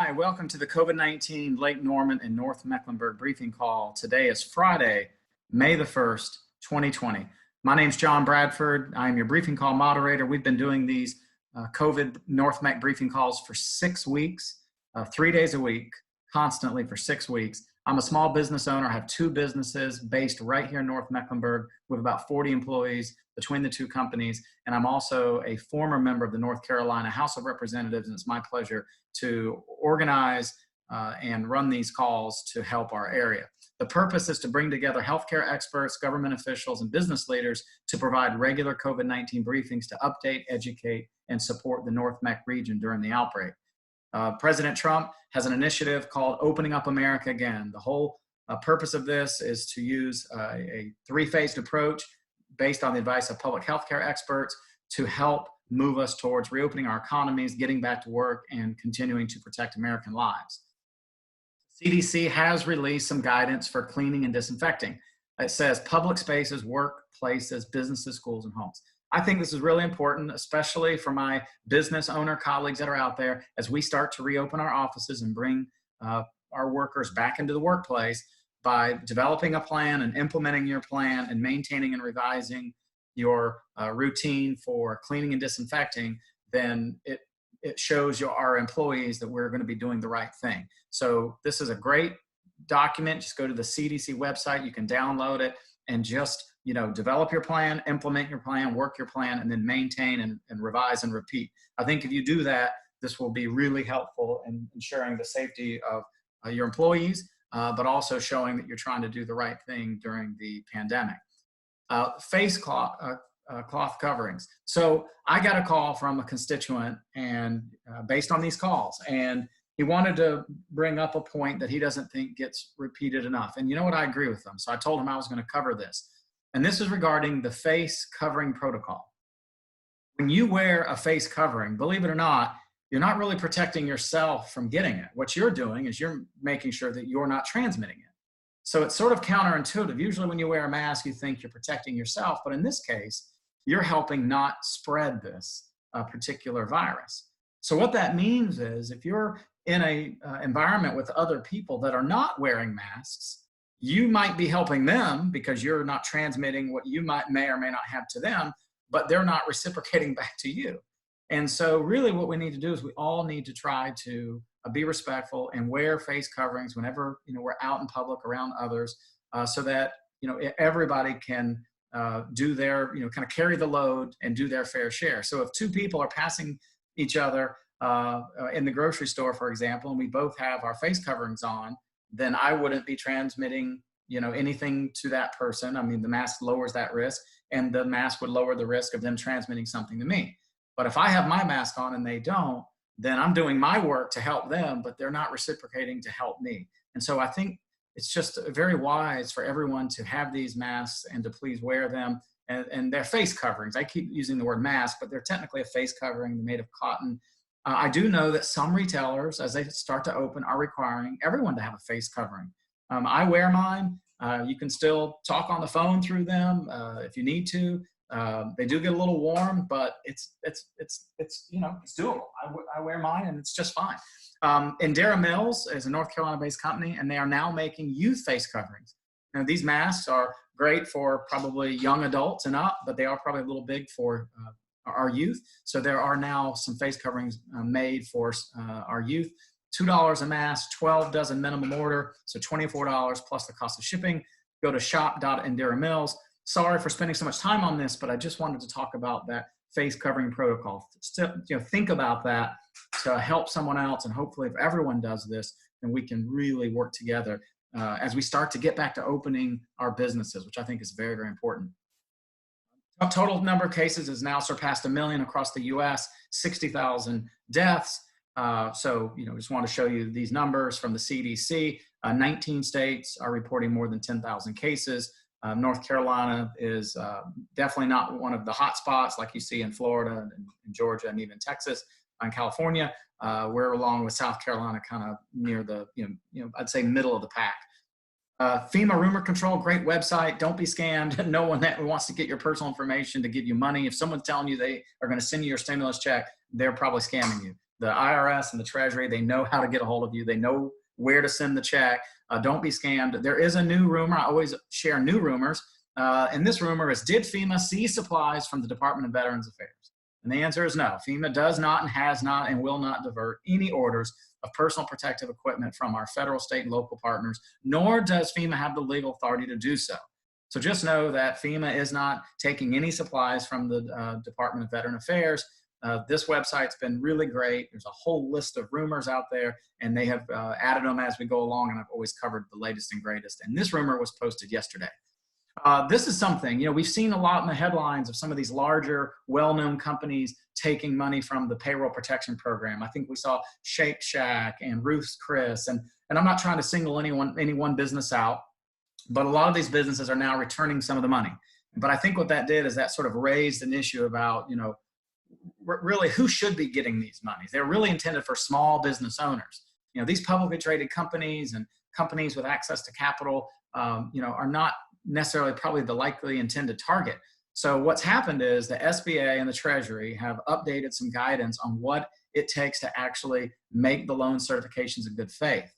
Hi, welcome to the COVID-19 Lake Norman and North Mecklenburg briefing call. Today is Friday, May the 1st, 2020. My name's John Bradford. I'm your briefing call moderator. We've been doing these COVID North Mech briefing calls for 6 weeks, 3 days a week, constantly for 6 weeks. I'm a small business owner. I have 2 businesses based right here in North Mecklenburg with about 40 employees between the 2 companies. And I'm also a former member of the North Carolina House of Representatives, and it's my pleasure to organize and run these calls to help our area. The purpose is to bring together healthcare experts, government officials, and business leaders to provide regular COVID-19 briefings to update, educate, and support the North Mech region during the outbreak. President Trump has an initiative called Opening Up America Again. The whole purpose of this is to use a 3-phased approach based on the advice of public health care experts to help move us towards reopening our economies, getting back to work, and continuing to protect American lives. CDC has released some guidance for cleaning and disinfecting. It says public spaces, workplaces, businesses, schools, and homes. I think this is really important, especially for my business owner colleagues that are out there as we start to reopen our offices and bring our workers back into the workplace. By developing a plan and implementing your plan and maintaining and revising your routine for cleaning and disinfecting, then it shows our employees that we're going to be doing the right thing. So this is a great document. Just go to the CDC website. You can download it and just develop your plan, implement your plan, work your plan, and then maintain and revise and repeat. I think if you do that, this will be really helpful in ensuring the safety of your employees, but also showing that you're trying to do the right thing during the pandemic. Face cloth coverings. So I got a call from a constituent and based on these calls, and he wanted to bring up a point that he doesn't think gets repeated enough. And you know what? I agree with him. So I told him I was going to cover this. And this is regarding the face covering protocol. When you wear a face covering, believe it or not, you're not really protecting yourself from getting it. What you're doing is you're making sure that you're not transmitting it. So it's sort of counterintuitive. Usually when you wear a mask, you think you're protecting yourself, but in this case, you're helping not spread this particular virus. So what that means is if you're in a environment with other people that are not wearing masks, you might be helping them because you're not transmitting what you may or may not have to them, but they're not reciprocating back to you. And so really what we need to do is we all need to try to be respectful and wear face coverings whenever we're out in public around others, so that everybody can do their kind of carry the load and do their fair share. So if 2 people are passing each other in the grocery store, for example, and we both have our face coverings on, then I wouldn't be transmitting anything to that person. I mean, the mask lowers that risk, and the mask would lower the risk of them transmitting something to me. But if I have my mask on and they don't, then I'm doing my work to help them, but they're not reciprocating to help me. And so I think it's just very wise for everyone to have these masks and to please wear them. And they're face coverings. I keep using the word mask, but they're technically a face covering made of cotton. I do know that some retailers, as they start to open, are requiring everyone to have a face covering. I wear mine. You can still talk on the phone through them if you need to. They do get a little warm, but it's doable. I wear mine and it's just fine. Indera Mills is a North Carolina-based company, and they are now making youth face coverings. These masks are great for probably young adults and up, but they are probably a little big for our youth. So there are now some face coverings made for our youth. $2 a mask, 12 dozen minimum order, so $24 plus the cost of shipping. Go to shop.inderamills. Sorry for spending so much time on this, but I just wanted to talk about that face covering protocol. Still, think about that to help someone else, and hopefully if everyone does this, then we can really work together as we start to get back to opening our businesses, which I think is very, very important. Total number of cases has now surpassed 1 million across the U.S., 60,000 deaths. So, just want to show you these numbers from the CDC. 19 states are reporting more than 10,000 cases. North Carolina is definitely not one of the hot spots like you see in Florida and Georgia and even Texas and California. We're along with South Carolina kind of near the, I'd say middle of the pack. FEMA rumor control, great website. Don't be scammed. No one that wants to get your personal information to give you money. If someone's telling you they are going to send you your stimulus check, they're probably scamming you. the IRS and the Treasury, they know how to get a hold of you. They know where to send the check. Don't be scammed. There is a new rumor. I always share new rumors. And this rumor is, did FEMA seize supplies from the Department of Veterans Affairs? And the answer is no. FEMA does not and has not and will not divert any orders of personal protective equipment from our federal, state, and local partners, nor does FEMA have the legal authority to do so. So just know that FEMA is not taking any supplies from the Department of Veteran Affairs. This website's been really great. There's a whole list of rumors out there, and they have added them as we go along, and I've always covered the latest and greatest. And this rumor was posted yesterday. This is something, we've seen a lot in the headlines of some of these larger, well-known companies taking money from the Payroll Protection Program. I think we saw Shake Shack and Ruth's Chris, and I'm not trying to single any one business out, but a lot of these businesses are now returning some of the money. But I think what that did is that sort of raised an issue about, really who should be getting these monies. They're really intended for small business owners. These publicly traded companies and companies with access to capital, are not necessarily probably the likely intended target. So what's happened is the SBA and the Treasury have updated some guidance on what it takes to actually make the loan certifications in good faith.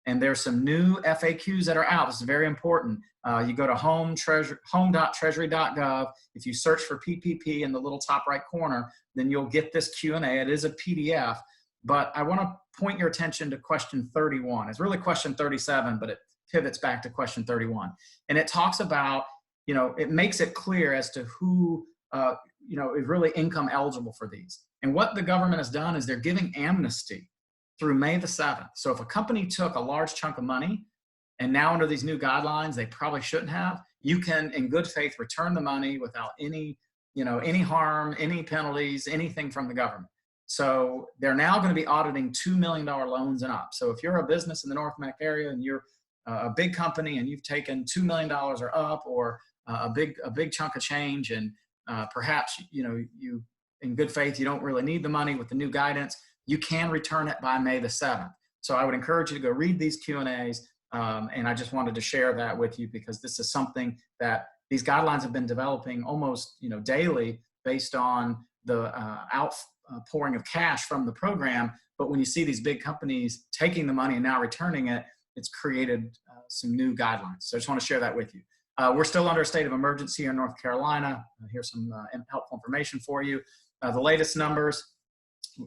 And there's some new FAQs that are out. This is very important. You go to home.treasury.gov. If you search for PPP in the little top right corner, then you'll get this Q&A. It is a PDF, but I want to point your attention to question 31. It's really question 37, but it pivots back to question 31. And it talks about, it makes it clear as to who, is really income eligible for these. And what the government has done is they're giving amnesty through May the 7th. So if a company took a large chunk of money and now under these new guidelines, they probably shouldn't have, you can in good faith return the money without any harm, any penalties, anything from the government. So they're now going to be auditing $2 million loans and up. So if you're a business in the North Mac area and you're a big company and you've taken $2 million or up, or a big chunk of change, and perhaps you in good faith you don't really need the money with the new guidance, you can return it by May the 7th. So I would encourage you to go read these Q&As, and I just wanted to share that with you because this is something that these guidelines have been developing almost daily based on the outpouring of cash from the program. But when you see these big companies taking the money and now returning it, it's created some new guidelines. So I just want to share that with you. We're still under a state of emergency here in North Carolina. Here's some helpful information for you. The latest numbers,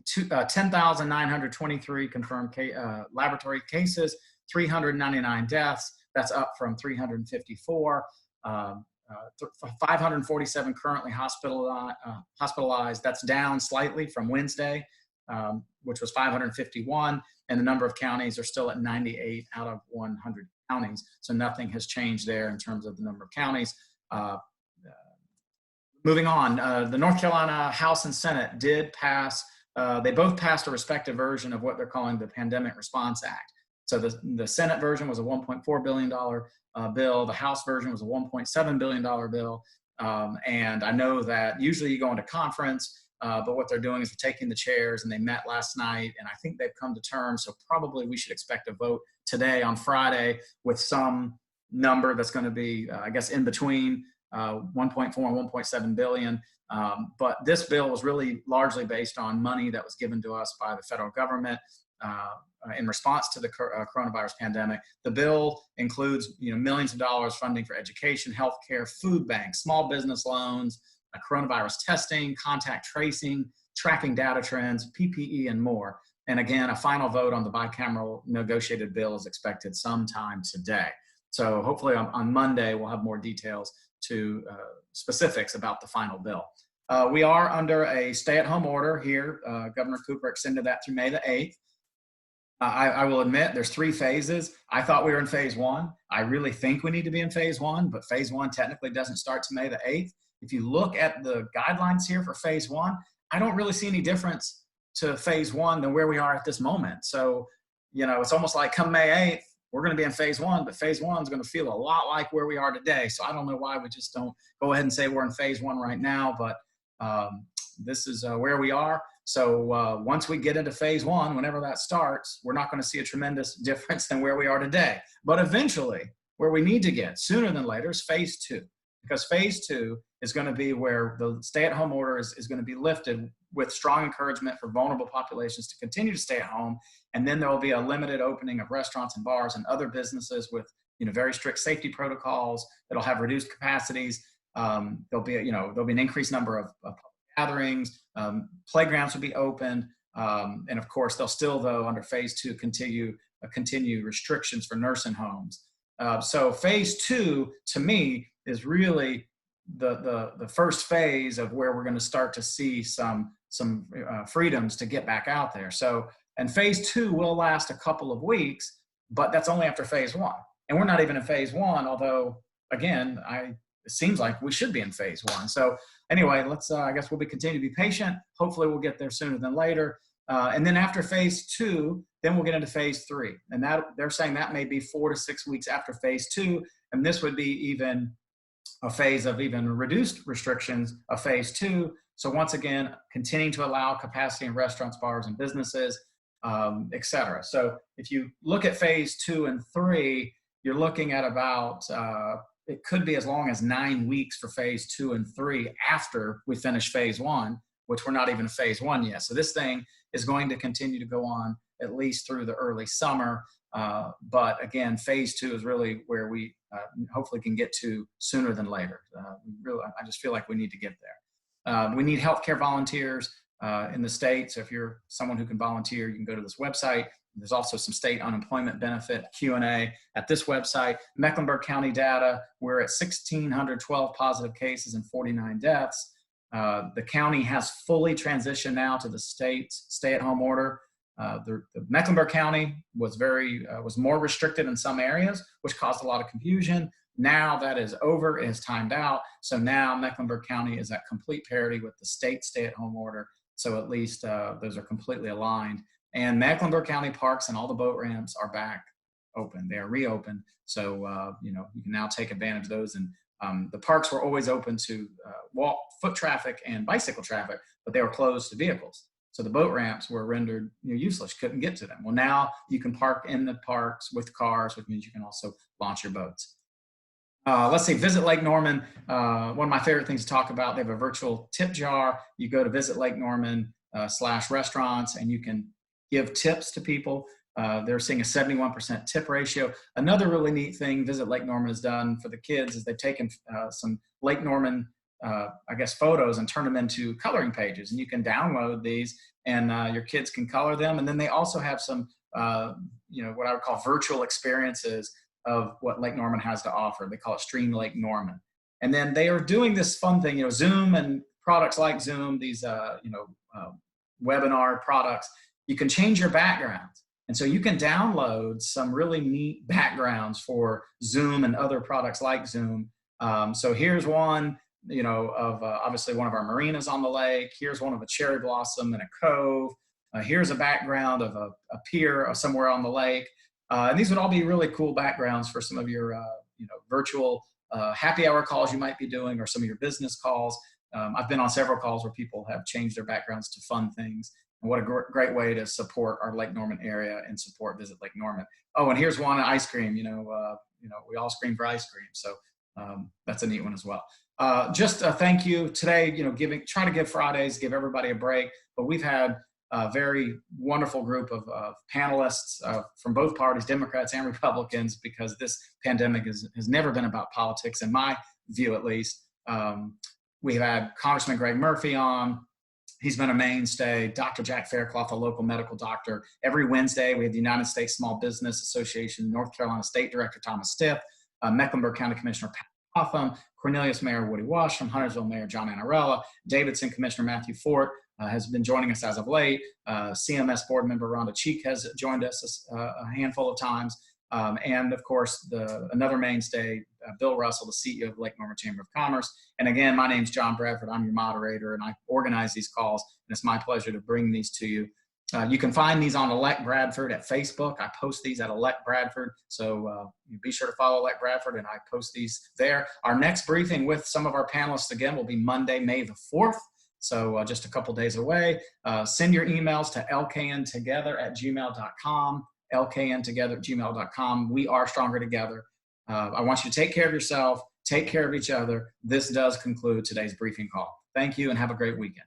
10,923 confirmed laboratory cases, 399 deaths. That's up from 354. 547 currently hospitalized. That's down slightly from Wednesday, which was 551. And the number of counties are still at 98 out of 100 counties. So nothing has changed there in terms of the number of counties. Moving on, the North Carolina House and Senate did pass, they both passed a respective version of what they're calling the Pandemic Response Act. So the Senate version was a $1.4 billion bill. The House version was a $1.7 billion bill. And I know that usually you go into conference, but what they're doing is they're taking the chairs, and they met last night, and I think they've come to terms. So probably we should expect a vote today on Friday with some number that's going to be, I guess, in between 1.4 and 1.7 billion. But this bill was really largely based on money that was given to us by the federal government in response to the coronavirus pandemic. The bill includes millions of dollars funding for education, healthcare, food banks, small business loans, coronavirus testing, contact tracing, tracking data trends, PPE, and more. And again, a final vote on the bicameral negotiated bill is expected sometime today. So hopefully on Monday, we'll have more details to specifics about the final bill. We are under a stay-at-home order here. Governor Cooper extended that through May the 8th. I will admit there's 3 phases. I thought we were in phase 1. I really think we need to be in phase 1, but phase 1 technically doesn't start to May the 8th. If you look at the guidelines here for phase 1, I don't really see any difference to phase 1 than where we are at this moment. So, it's almost like come May 8th, we're going to be in phase 1, but phase 1 is going to feel a lot like where we are today. So I don't know why we just don't go ahead and say we're in phase 1 right now, but this is where we are. So once we get into phase 1, whenever that starts, we're not going to see a tremendous difference than where we are today. But eventually, where we need to get sooner than later is phase 2, because phase 2 is going to be where the stay-at-home order is going to be lifted with strong encouragement for vulnerable populations to continue to stay at home. And then there will be a limited opening of restaurants and bars and other businesses with, very strict safety protocols that'll have reduced capacities. There'll be an increased number of public gatherings. Playgrounds will be open. And of course, they'll still, though, under phase 2, continue restrictions for nursing homes. So phase 2, to me, is really the first phase of where we're going to start to see some freedoms to get back out there. So, and phase 2 will last a couple of weeks, but that's only after phase 1. And we're not even in phase 1, although, again, it seems like we should be in phase 1. So anyway, I guess we'll continue to be patient. Hopefully we'll get there sooner than later. And then after phase 2, then we'll get into phase 3. And that they're saying that may be 4 to 6 weeks after phase 2. And this would be even a phase of even reduced restrictions of phase 2. So once again, continuing to allow capacity in restaurants, bars, and businesses, et cetera. So if you look at phase 2 and 3, you're looking at about, it could be as long as 9 weeks for phase 2 and 3 after we finish phase 1, which we're not even in phase 1 yet. So this thing is going to continue to go on at least through the early summer. But again, phase 2 is really where we hopefully can get to sooner than later. I just feel like we need to get there. We need healthcare volunteers in the state. So if you're someone who can volunteer, you can go to this website. There's also some state unemployment benefit Q&A at this website. Mecklenburg County data, we're at 1,612 positive cases and 49 deaths. The county has fully transitioned now to the state's stay-at-home order. The Mecklenburg County was more restricted in some areas, which caused a lot of confusion. Now that is over, it is timed out. So now Mecklenburg County is at complete parity with the state stay-at-home order. So at least those are completely aligned. And Mecklenburg County parks and all the boat ramps are back open. They are reopened. So, you can now take advantage of those. And the parks were always open to foot traffic and bicycle traffic, but they were closed to vehicles. So the boat ramps were rendered useless, couldn't get to them. Well, now you can park in the parks with cars, which means you can also launch your boats. Let's see, Visit Lake Norman. One of my favorite things to talk about, they have a virtual tip jar. You go to Visit Lake Norman /restaurants and you can give tips to people. They're seeing a 71% tip ratio. Another really neat thing Visit Lake Norman has done for the kids is they've taken some Lake Norman, photos and turn them into coloring pages. And you can download these and your kids can color them. And then they also have some, what I would call virtual experiences of what Lake Norman has to offer. They call it Stream Lake Norman. And then they are doing this fun thing, Zoom and products like Zoom, these, webinar products. You can change your backgrounds. And so you can download some really neat backgrounds for Zoom and other products like Zoom. So here's one, of obviously one of our marinas on the lake. Here's one of a cherry blossom in a cove. Here's a background of a pier somewhere on the lake. And these would all be really cool backgrounds for some of your, virtual happy hour calls you might be doing or some of your business calls. I've been on several calls where people have changed their backgrounds to fun things. And what a great way to support our Lake Norman area and support Visit Lake Norman. Oh, and here's one, ice cream. We all scream for ice cream. So that's a neat one as well. Just a thank you today, try to give Fridays, give everybody a break, but we've had a very wonderful group of panelists from both parties, Democrats and Republicans, because this pandemic has never been about politics, in my view at least. We've had Congressman Greg Murphy on. He's been a mainstay. Dr. Jack Faircloth, a local medical doctor. Every Wednesday, we have the United States Small Business Association, North Carolina State Director Thomas Stiff, Mecklenburg County Commissioner Pat Hotham, Cornelius Mayor Woody Washington, Huntersville Mayor John Annarella, Davidson Commissioner Matthew Fort has been joining us as of late. CMS board member Rhonda Cheek has joined us a handful of times. And of course, another mainstay, Bill Russell, the CEO of Lake Norman Chamber of Commerce. And again, my name's John Bradford. I'm your moderator, and I organize these calls. And it's my pleasure to bring these to you. You can find these on Elect Bradford at Facebook. I post these at Elect Bradford. So be sure to follow Elect Bradford, and I post these there. Our next briefing with some of our panelists, again, will be Monday, May the 4th. So just a couple days away. Send your emails to lkntogether@gmail.com. lkntogether@gmail.com. We are stronger together. I want you to take care of yourself, take care of each other. This does conclude today's briefing call. Thank you and have a great weekend.